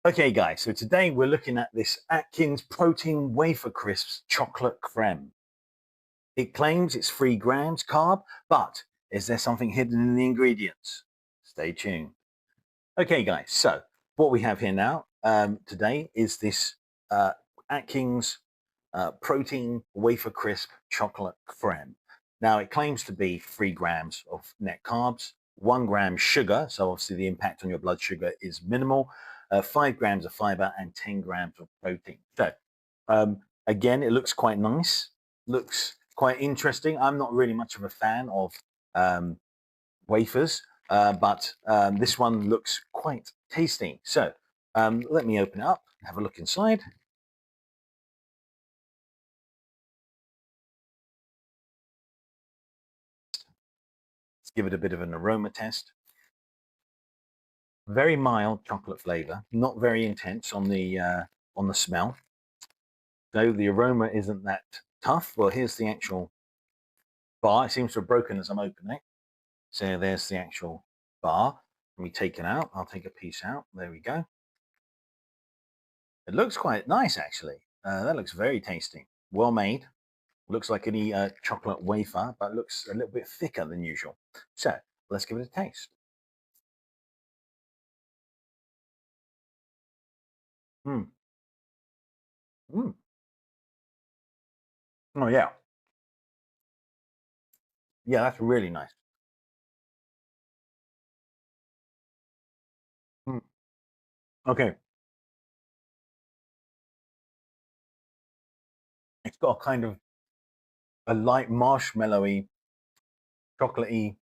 Okay, guys, so today we're looking at this Atkins Protein Wafer Crisps Chocolate Creme. It claims it's 3 grams carb, but is there something hidden in the ingredients? Stay tuned. Okay, guys, so what we have here now today is this uh, Atkins Protein Wafer Crisp Chocolate Creme. Now, it claims to be 3 grams of net carbs, 1 gram sugar, so obviously the impact on your blood sugar is minimal, 5 grams of fiber, and 10 grams of protein. So, again, it looks quite nice, looks quite interesting. I'm not really much of a fan of um, wafers, but this one looks quite tasty. So, let me open it up, have a look inside. Let's give it a bit of an aroma test. Very mild chocolate flavor, not very intense on the smell. So the aroma isn't that tough. Well, here's the actual bar. It seems to have broken as I'm opening it. So there's the actual bar. Let me take it out. I'll take a piece out. There we go. It looks quite nice, actually. That looks very tasty. Well made. Looks like any chocolate wafer, but looks a little bit thicker than usual. So let's give it a taste. Mm. Mm. Oh, yeah. Yeah, that's really nice. Mm. Okay. It's got a kind of a light marshmallowy, chocolatey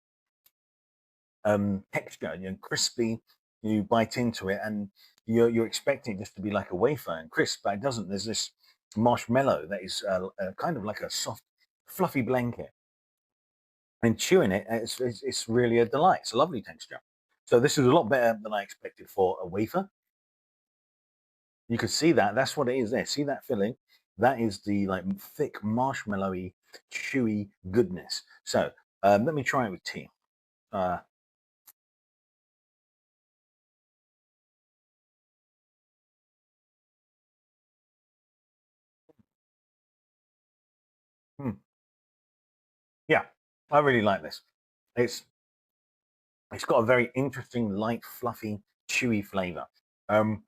texture, crispy. You bite into it, and you're expecting it just to be like a wafer and crisp, but it doesn't. There's this marshmallow that is kind of like a soft, fluffy blanket, and chewing it, it's really a delight. It's a lovely texture. So this is a lot better than I expected for a wafer. You could see that. That's what it is there. See that filling? That is the like thick marshmallowy, chewy goodness. So let me try it with tea. Uh, hmm, yeah, I really like this. It's it's got a very interesting, light, fluffy, chewy flavor. Um,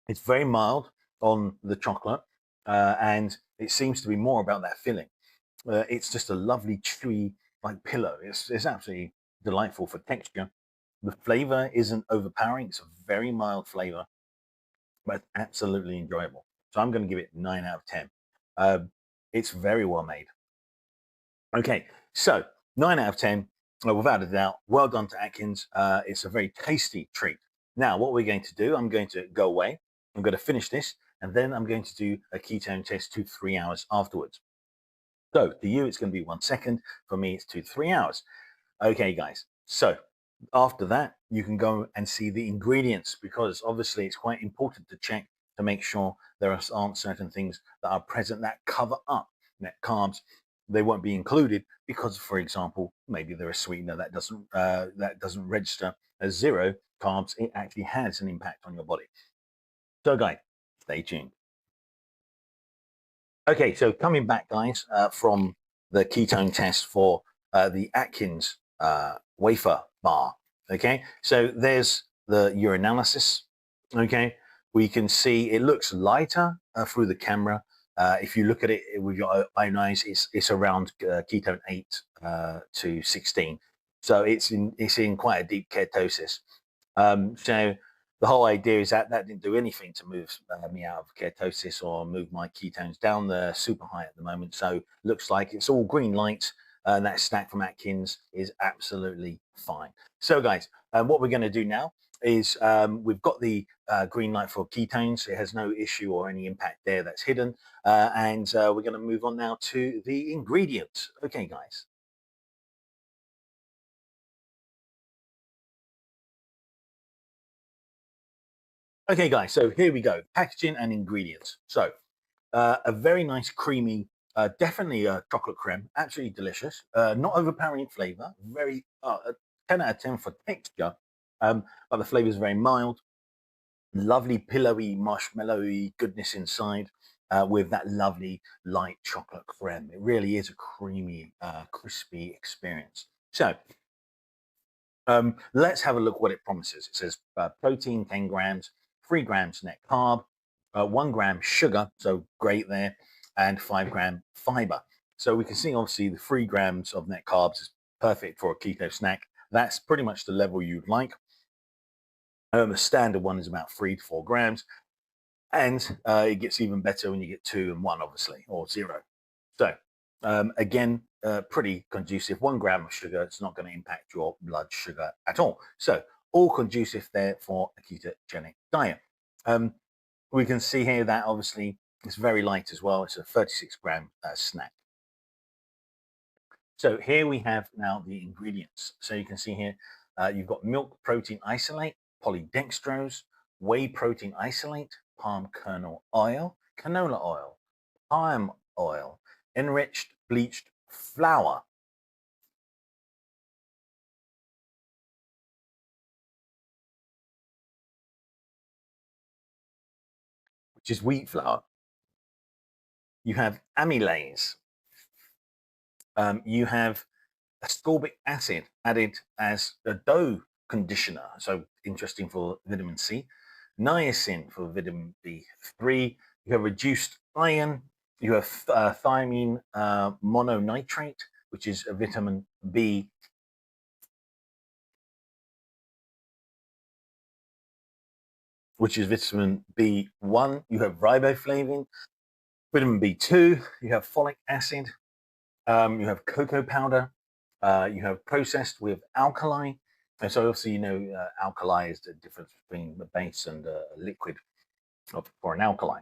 it's very mild on the chocolate, and it seems to be more about that filling. It's just a lovely, chewy, like pillow. It's absolutely delightful for texture. The flavor isn't overpowering. It's a very mild flavor, but absolutely enjoyable. So I'm going to give it 9 out of 10. It's very well made. Okay, so 9 out of 10, without a doubt. Well done to Atkins. It's a very tasty treat. Now, what we're going to do, I'm going to go away. I'm going to finish this, and then I'm going to do a ketone test 2 to 3 hours afterwards. So to you, it's going to be 1 second. For me, it's 2 to 3 hours. Okay, guys. So after that, you can go and see the ingredients, because obviously it's quite important to check to make sure there aren't certain things that are present that cover up net carbs. They won't be included because, for example, maybe they're a sweetener that doesn't register as zero carbs. It actually has an impact on your body. So, guys, stay tuned. Okay, so coming back, guys, from the ketone test for the Atkins wafer bar. Okay, so there's the urinalysis. Okay, we can see it looks lighter through the camera. If you look at it with your own eyes, it's around ketone 8 to 16. So it's in quite a deep ketosis. So the whole idea is that didn't do anything to move me out of ketosis or move my ketones down. They're super high at the moment. So looks like it's all green light. And that snack from Atkins is absolutely fine. So guys, what we're going to do now is we've got the green light for ketones. It has no issue or any impact there that's hidden. And we're going to move on now to the ingredients. Okay, guys. Okay, guys, so here we go. Packaging and ingredients. So a very nice creamy, definitely a chocolate creme, absolutely delicious. Not overpowering in flavor, very a 10 out of 10 for texture, but the flavor is very mild. lovely pillowy, marshmallowy goodness inside with that lovely light chocolate creme. It really is a creamy, crispy experience. So let's have a look what it promises. It says protein 10 grams, 3 grams net carb, 1 gram sugar, so great there, and 5-gram fiber. So we can see obviously the 3 grams of net carbs is perfect for a keto snack. That's pretty much the level you'd like. The standard one is about 3 to 4 grams, and it gets even better when you get 2 and 1, obviously, or 0. So again, pretty conducive. 1 gram of sugar, it's not going to impact your blood sugar at all. So all conducive there for a ketogenic diet. We can see here that obviously it's very light as well. It's a 36-gram snack. So here we have now the ingredients. So you can see here, you've got milk protein isolate, polydextrose, whey protein isolate, palm kernel oil, canola oil, palm oil, enriched bleached flour, which is wheat flour. You have amylase. You have ascorbic acid added as a dough conditioner. So interesting for vitamin C. Niacin for vitamin B3. You have reduced iron. You have thiamine mononitrate, which is a vitamin B. Which is vitamin B1. You have riboflavin, vitamin B2. You have folic acid. You have cocoa powder. You have processed with alkali. And so obviously, alkali is the difference between the base and a liquid for an alkali.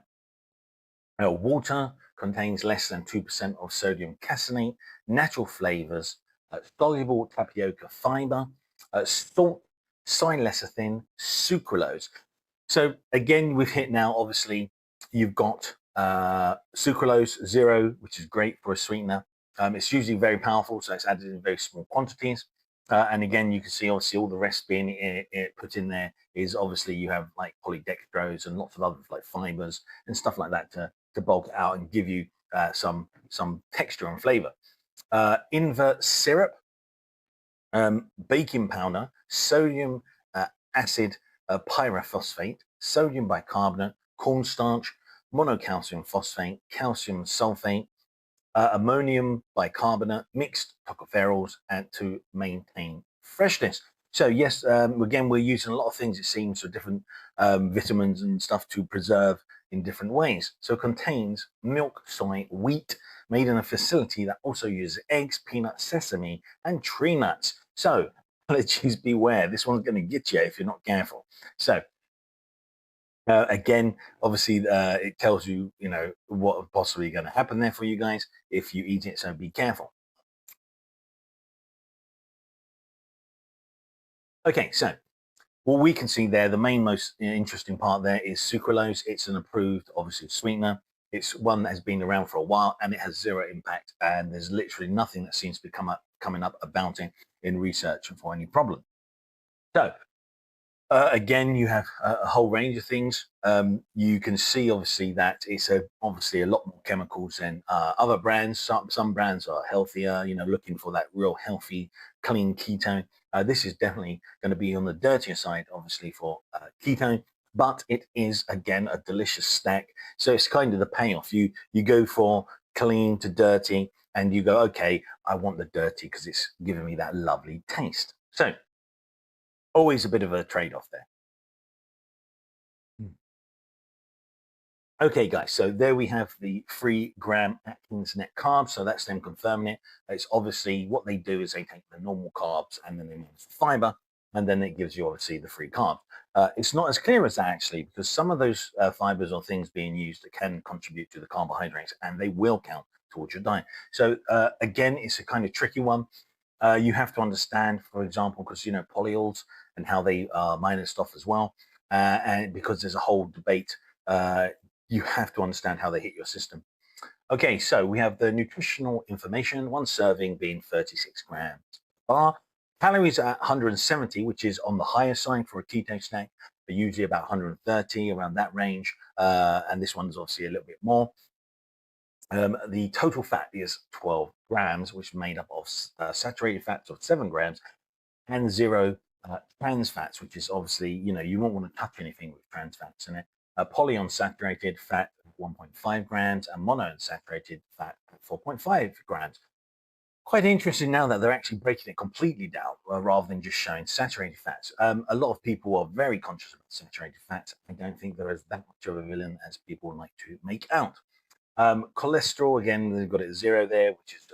Water contains less than 2% of sodium caseinate, natural flavors, soluble tapioca fiber, salt, silecithin, sucralose. So again, we've hit now, obviously, you've got sucralose 0, which is great for a sweetener. It's usually very powerful, so it's added in very small quantities. And again, you can see obviously all the rest being put in there is obviously you have like polydextrose and lots of other like fibers and stuff like that to bulk it out and give you some texture and flavor. Invert syrup, baking powder, sodium acid pyrophosphate, sodium bicarbonate, cornstarch, monocalcium phosphate, calcium sulfate, ammonium bicarbonate, mixed tocopherols, and to maintain freshness. So yes, again, we're using a lot of things, it seems, for different vitamins and stuff to preserve in different ways. So it contains milk, soy, wheat, made in a facility that also uses eggs, peanuts, sesame, and tree nuts. So allergies beware. This one's going to get you if you're not careful. So again, obviously, it tells you, what possibly going to happen there for you guys if you eat it. So be careful. Okay, so what we can see there, the most interesting part there is sucralose. It's an approved, obviously, sweetener. It's one that has been around for a while and it has 0 impact. And there's literally nothing that seems to be coming up about it in research for any problem. So again, you have a whole range of things. You can see, obviously, that it's obviously a lot more chemicals than other brands. Some brands are healthier, looking for that real healthy, clean keto. This is definitely going to be on the dirtier side, obviously, for keto. But it is, again, a delicious snack. So it's kind of the payoff. You go for clean to dirty, and you go, okay, I want the dirty because it's giving me that lovely taste. So always a bit of a trade-off there. Okay, guys, so there we have the 3-gram Atkins net carbs. So that's them confirming it. It's obviously what they do is they take the normal carbs and then they mix the fiber, and then it gives you obviously the free carb. It's not as clear as that actually, because some of those fibers or things being used that can contribute to the carbohydrates, and they will count towards your diet. So again, it's a kind of tricky one. You have to understand, for example, because polyols and how they are minus off as well, and because there's a whole debate. You have to understand how they hit your system. Okay, so we have the nutritional information, one serving being 36 grams bar, calories at 170, which is on the higher side for a keto snack, are usually about 130, around that range, and this one's obviously a little bit more. The total fat is 12 grams, which is made up of saturated fats of 7 grams and 0 trans fats, which is obviously, you won't want to touch anything with trans fats in it. Polyunsaturated fat 1.5 grams and monounsaturated fat 4.5 grams. Quite interesting now that they're actually breaking it completely down rather than just showing saturated fats. A lot of people are very conscious about saturated fats. I don't think there is that much of a villain as people like to make out. Cholesterol, again, they've got it 0 there, which is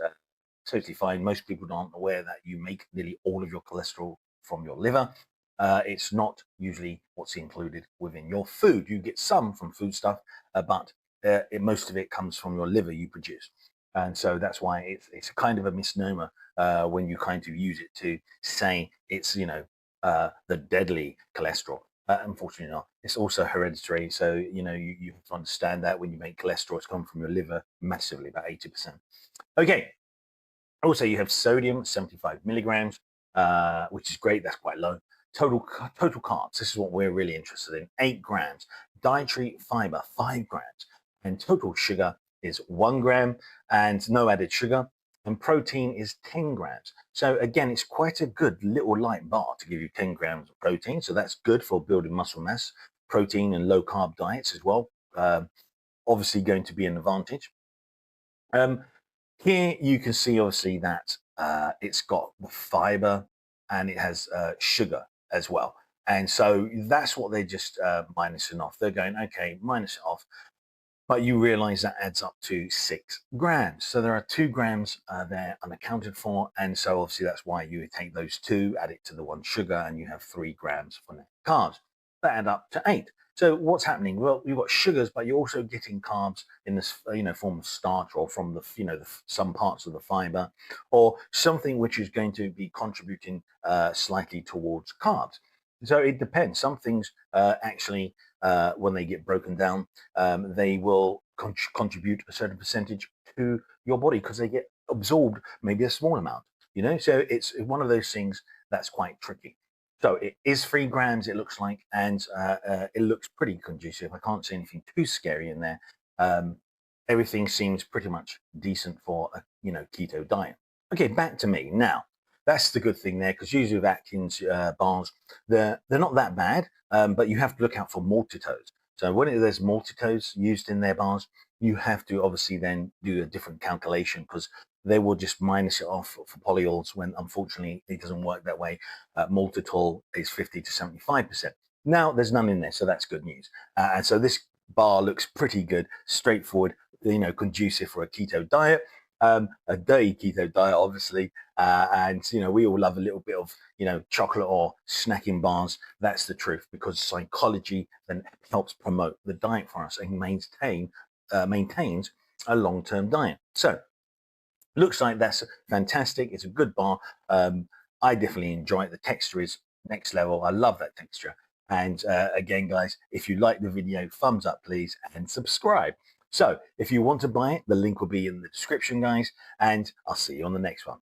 totally fine. Most people aren't aware that you make nearly all of your cholesterol from your liver. It's not usually what's included within your food. You get some from food stuff, but most of it comes from your liver you produce. And so that's why it's a kind of a misnomer when you kind of use it to say it's, the deadly cholesterol. Unfortunately not. It's also hereditary. So, you have to understand that when you make cholesterol, it's come from your liver massively, about 80%. Okay. Also, you have sodium, 75 milligrams, which is great. That's quite low. Total carbs. This is what we're really interested in. 8 grams. Dietary fiber, 5 grams. And total sugar is 1 gram and no added sugar. And protein is 10 grams. So again, it's quite a good little light bar to give you 10 grams of protein. So that's good for building muscle mass. Protein and low carb diets as well. Obviously going to be an advantage. Here you can see obviously that it's got the fiber and it has sugar as well. And so that's what they're just minusing off. They're going, okay, minus it off. But you realize that adds up to 6 grams. So there are 2 grams there unaccounted for. And so obviously that's why you take those 2, add it to the 1 sugar, and you have 3 grams for net carbs. That add up to 8. So what's happening? Well, you've got sugars, but you're also getting carbs in this, form of starch or from the, some parts of the fiber or something which is going to be contributing slightly towards carbs. So it depends. Some things actually, when they get broken down, they will contribute a certain percentage to your body because they get absorbed maybe a small amount, So it's one of those things that's quite tricky. So it is 3 grams, it looks like, and it looks pretty conducive. I can't see anything too scary in there. Everything seems pretty much decent for a keto diet. Okay, back to me now. That's the good thing there, because usually with Atkins bars, they're not that bad, but you have to look out for maltitose. So when there's maltitose used in their bars, you have to obviously then do a different calculation because they will just minus it off for polyols when unfortunately it doesn't work that way. Maltitol is 50 to 75%. Now there's none in there, so that's good news. And so this bar looks pretty good, straightforward, conducive for a keto diet. A dirty keto diet, obviously, and we all love a little bit of chocolate or snacking bars. That's the truth, because psychology then helps promote the diet for us and maintains a long-term diet. So looks like that's fantastic. It's a good bar. I definitely enjoy it. The texture is next level. I love that texture. And again, guys, if you like the video, thumbs up, please, and subscribe. So if you want to buy it, the link will be in the description, guys, and I'll see you on the next one.